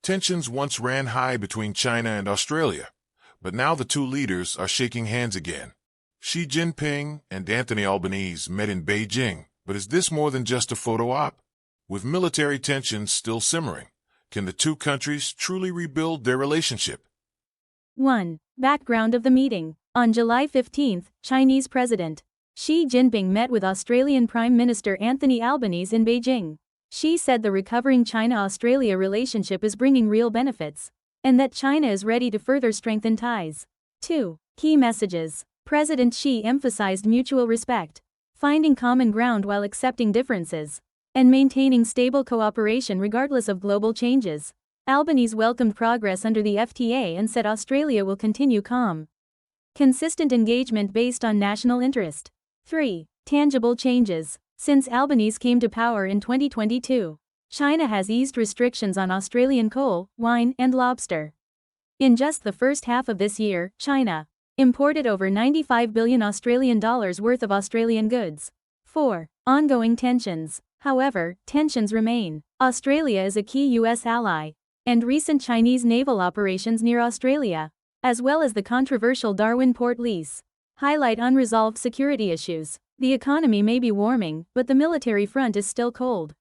Tensions once ran high between China and Australia, but now the two leaders are shaking hands again. Xi Jinping and Anthony Albanese met in Beijing, but is this more than just a photo op? With military tensions still simmering, can the two countries truly rebuild their relationship? 1. Background of the meeting. On July 15, Chinese President Xi Jinping met with Australian Prime Minister Anthony Albanese in Beijing. Xi said the recovering China-Australia relationship is bringing real benefits, and that China is ready to further strengthen ties. 2. Key messages. President Xi emphasized mutual respect, finding common ground while accepting differences, and maintaining stable cooperation regardless of global changes. Albanese welcomed progress under the FTA and said Australia will continue calm, consistent engagement based on national interest. 3. Tangible changes. Since Albanese came to power in 2022, China has eased restrictions on Australian coal, wine, and lobster. In just the first half of this year, China imported over 95 billion Australian dollars worth of Australian goods. 4. Ongoing tensions. However, tensions remain. Australia is a key U.S. ally, and recent Chinese naval operations near Australia, as well as the controversial Darwin port lease, highlight unresolved security issues. The economy may be warming, but the military front is still cold.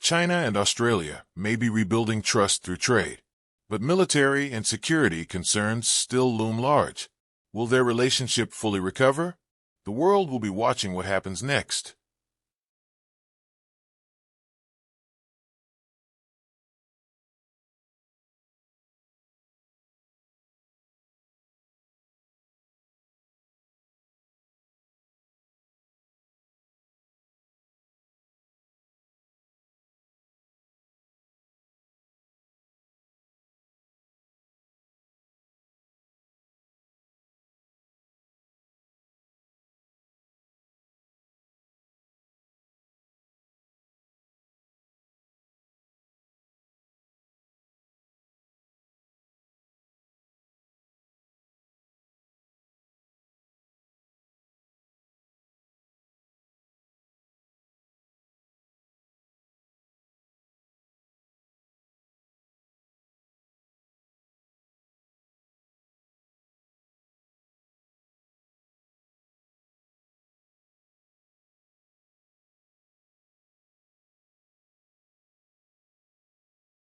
China and Australia may be rebuilding trust through trade, but military and security concerns still loom large. Will their relationship fully recover? The world will be watching what happens next.